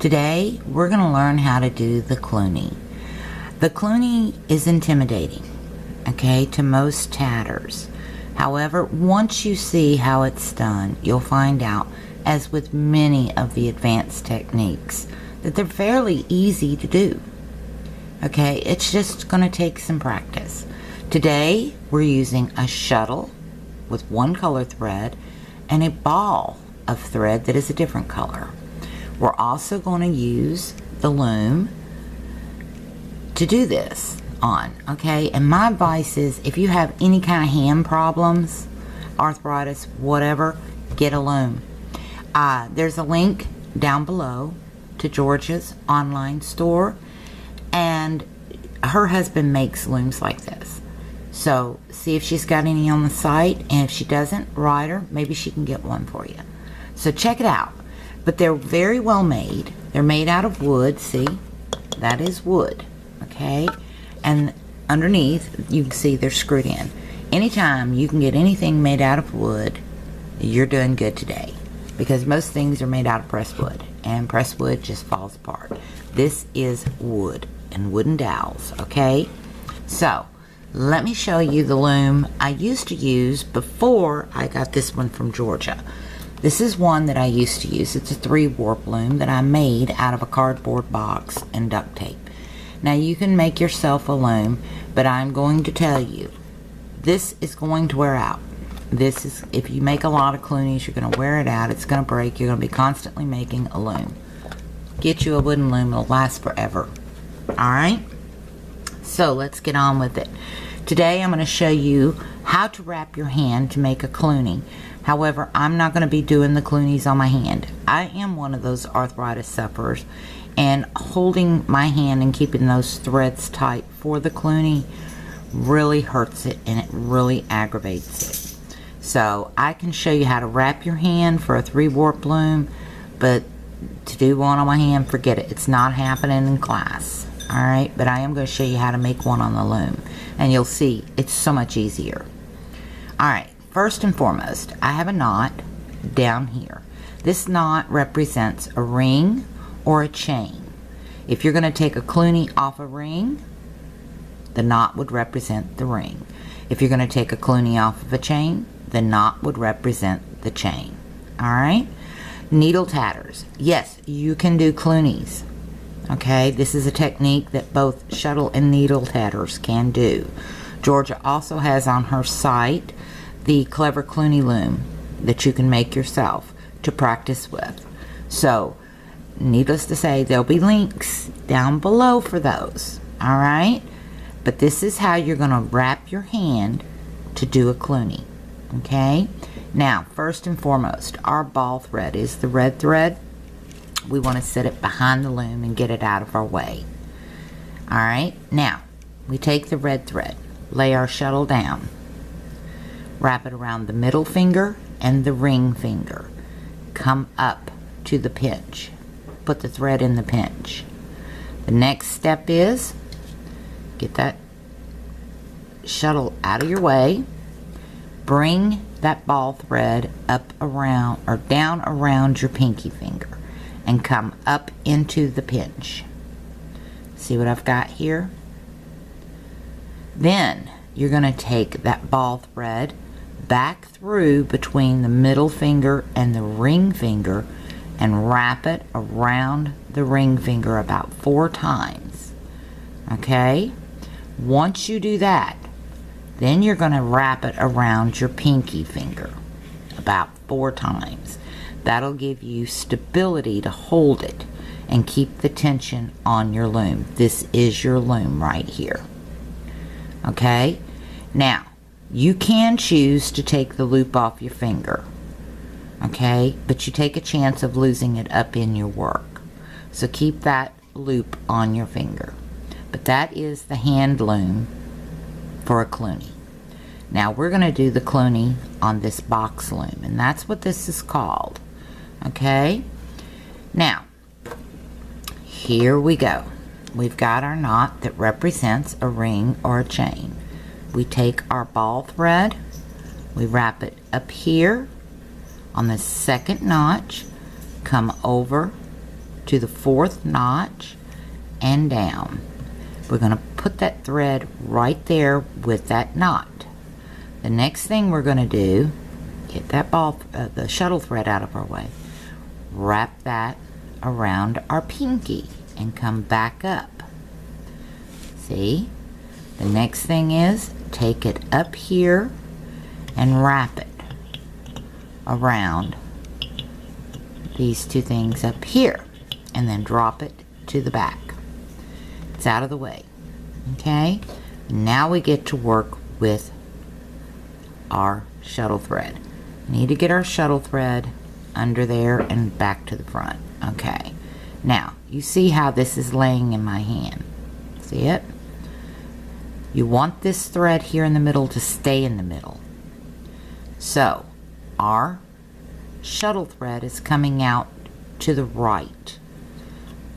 Today we're going to learn how to do the Cluny. The Cluny is intimidating, okay, to most tatters. However, once you see how it's done, you'll find out, as with many of the advanced techniques, that they're fairly easy to do. Okay, it's just going to take some practice. Today we're using a shuttle with one color thread and a ball of thread that is a different color. We're also going to use the loom to do this on, okay? And my advice is, if you have any kind of hand problems, arthritis, whatever, get a loom. There's a link down below to Georgia's online store, and her husband makes looms like this. So see if she's got any on the site, and if she doesn't, write her. Maybe she can get one for you. So check it out. But they're very well made. They're made out of wood. See, that is wood, okay? And underneath, you can see they're screwed in. Anytime you can get anything made out of wood, you're doing good today, because most things are made out of pressed wood, and pressed wood just falls apart. This is wood and wooden dowels, okay? So let me show you the loom I used to use before I got this one from Georgia. This is one that I used to use. It's a 3-warp loom that I made out of a cardboard box and duct tape. Now you can make yourself a loom, but I'm going to tell you, this is going to wear out. This is, if you make a lot of Clunies, you're going to wear it out. It's going to break. You're going to be constantly making a loom. Get you a wooden loom. It'll last forever. Alright? So let's get on with it. Today I'm going to show you how to wrap your hand to make a Cluny. However, I'm not going to be doing the Clunies on my hand. I am one of those arthritis sufferers, and holding my hand and keeping those threads tight for the Cluny really hurts it, and it really aggravates it. So I can show you how to wrap your hand for a 3-warp loom, but to do one on my hand, forget it. It's not happening in class. Alright, but I am going to show you how to make one on the loom, and you'll see it's so much easier. Alright, first and foremost, I have a knot down here. This knot represents a ring or a chain. If you're going to take a Cluny off a ring, the knot would represent the ring. If you're going to take a Cluny off of a chain, the knot would represent the chain. Alright? Needle tatters. Yes, you can do Clunies. Okay, this is a technique that both shuttle and needle tatters can do. Georgia also has on her site the Clever Cluny loom that you can make yourself to practice with. So, needless to say, there'll be links down below for those. Alright? But this is how you're going to wrap your hand to do a Cluny. Okay? Now, first and foremost, our ball thread is the red thread. We want to set it behind the loom and get it out of our way. Alright? Now, we take the red thread, lay our shuttle down, wrap it around the middle finger and the ring finger. Come up to the pinch. Put the thread in the pinch. The next step is, get that shuttle out of your way. Bring that ball thread up around, or down around your pinky finger, and come up into the pinch. See what I've got here? Then you're going to take that ball thread back through between the middle finger and the ring finger and wrap it around the ring finger about 4 times. Okay? Once you do that, then you're going to wrap it around your pinky finger about 4 times. That'll give you stability to hold it and keep the tension on your loom. This is your loom right here. Okay? Now, you can choose to take the loop off your finger. Okay? But you take a chance of losing it up in your work. So keep that loop on your finger. But that is the hand loom for a Cluny. Now we're going to do the Cluny on this box loom, and that's what this is called. Okay? Now, here we go. We've got our knot that represents a ring or a chain. We take our ball thread, we wrap it up here on the second notch, come over to the 4th notch and down. We're going to put that thread right there with that knot. The next thing we're going to do, get that the shuttle thread out of our way, wrap that around our pinky and come back up. See? The next thing is take it up here and wrap it around these two things up here, and then drop it to the back. It's out of the way. Okay? Now we get to work with our shuttle thread. We need to get our shuttle thread under there and back to the front. Okay. Now, you see how this is laying in my hand. See it? You want this thread here in the middle to stay in the middle. So, our shuttle thread is coming out to the right.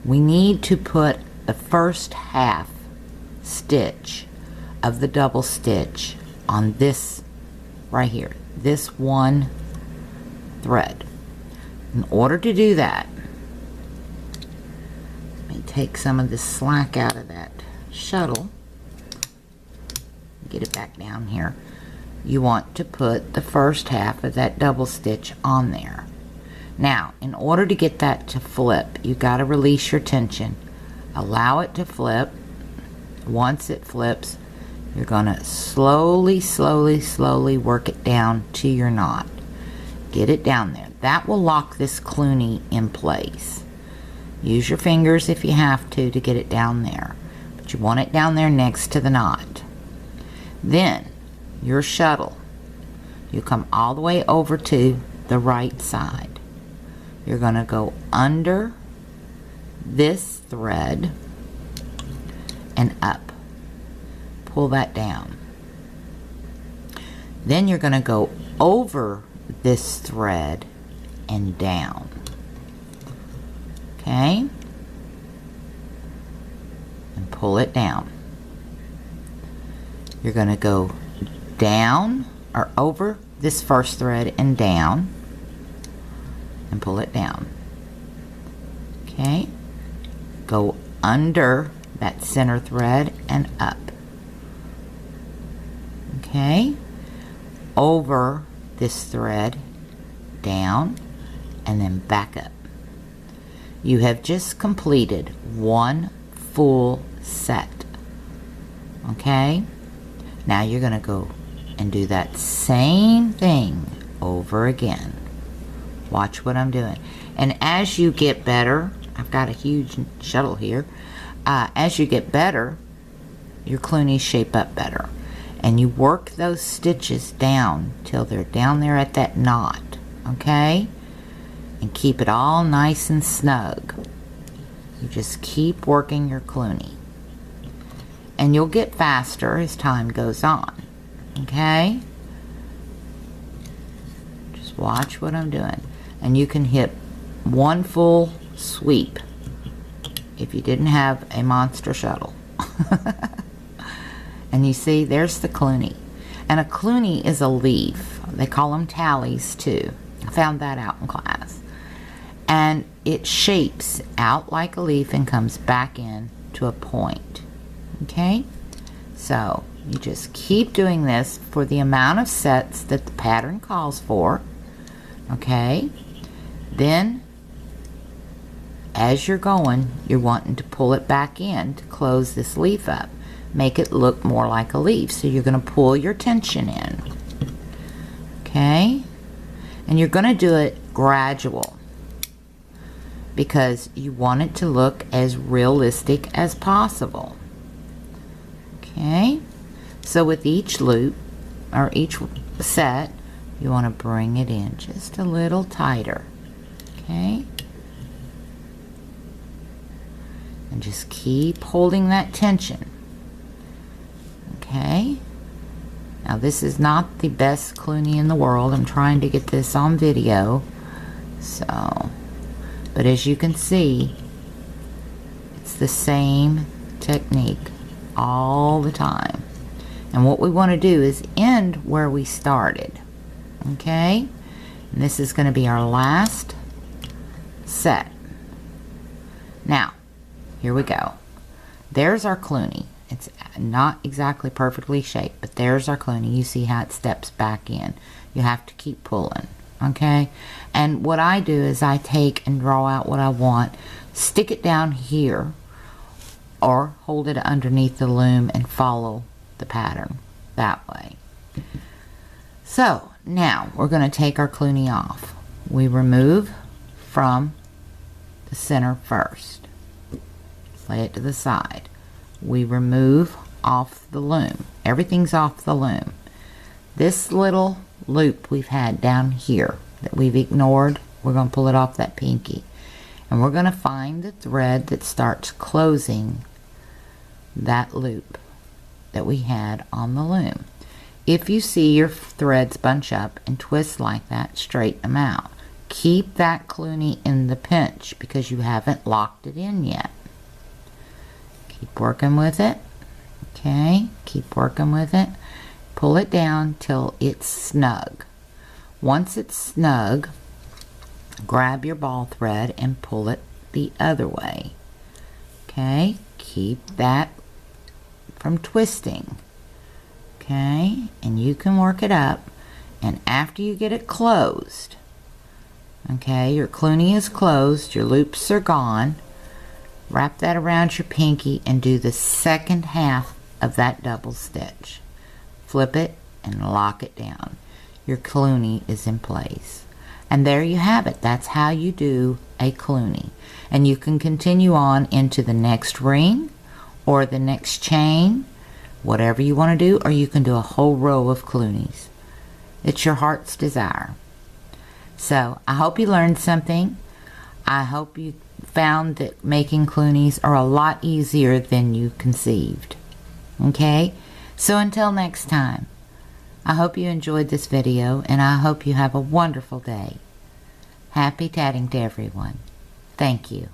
We need to put the first half stitch of the double stitch on this right here, this one thread. In order to do that, let me take some of the slack out of that shuttle, get it back down here. You want to put the first half of that double stitch on there. Now, in order to get that to flip, you got to release your tension. Allow it to flip. Once it flips, you're going to slowly work it down to your knot. Get it down there. That will lock this Cluny in place. Use your fingers if you have to get it down there. But you want it down there next to the knot. Then, your shuttle, you come all the way over to the right side. You're going to go under this thread and up. Pull that down. Then you're going to go over this thread and down. Okay? And pull it down. You're going to go down or over this first thread and down and pull it down. Okay? Go under that center thread and up. Okay? Over this thread, down, and then back up. You have just completed one full set. Okay? Now you're going to go and do that same thing over again. Watch what I'm doing. And as you get better, I've got a huge shuttle here. As you get better, your Clunies shape up better. And you work those stitches down till they're down there at that knot. Okay? And keep it all nice and snug. You just keep working your Cluny. And you'll get faster as time goes on. Okay? Just watch what I'm doing. And you can hit one full sweep if you didn't have a monster shuttle. And you see, there's the Cluny. And a Cluny is a leaf. They call them tallies too. I found that out in class. And it shapes out like a leaf and comes back in to a point. Okay? So, you just keep doing this for the amount of sets that the pattern calls for. Okay? Then, as you're going, you're wanting to pull it back in to close this leaf up. Make it look more like a leaf. So you're going to pull your tension in. Okay? And you're going to do it gradual, because you want it to look as realistic as possible. Okay? So with each loop, or each set, you want to bring it in just a little tighter. Okay? And just keep holding that tension. Okay? Now this is not the best Cluny in the world. I'm trying to get this on video. So, but as you can see, it's the same technique all the time. And what we want to do is end where we started. Okay? And this is going to be our last set. Now, here we go. There's our Cluny. It's not exactly perfectly shaped, but there's our Cluny. You see how it steps back in. You have to keep pulling, okay? And what I do is I take and draw out what I want, stick it down here, or hold it underneath the loom and follow the pattern that way. So now we're going to take our Cluny off. We remove from the center first. Lay it to the side. We remove off the loom. Everything's off the loom. This little loop we've had down here that we've ignored, we're going to pull it off that pinky. And we're going to find the thread that starts closing that loop that we had on the loom. If you see your threads bunch up and twist like that, straighten them out. Keep that Cluny in the pinch because you haven't locked it in yet. Keep working with it. Okay, keep working with it. Pull it down till it's snug. Once it's snug, grab your ball thread and pull it the other way. Okay, keep that from twisting. Okay, and you can work it up, and after you get it closed, okay, your Cluny is closed, your loops are gone, wrap that around your pinky and do the second half of that double stitch. Flip it and lock it down. Your Cluny is in place. And there you have it. That's how you do a Cluny. And you can continue on into the next ring or the next chain, whatever you want to do, or you can do a whole row of Clunies. It's your heart's desire. So I hope you learned something. I hope you found that making Clunies are a lot easier than you conceived. Okay? So until next time, I hope you enjoyed this video, and I hope you have a wonderful day. Happy tatting to everyone. Thank you.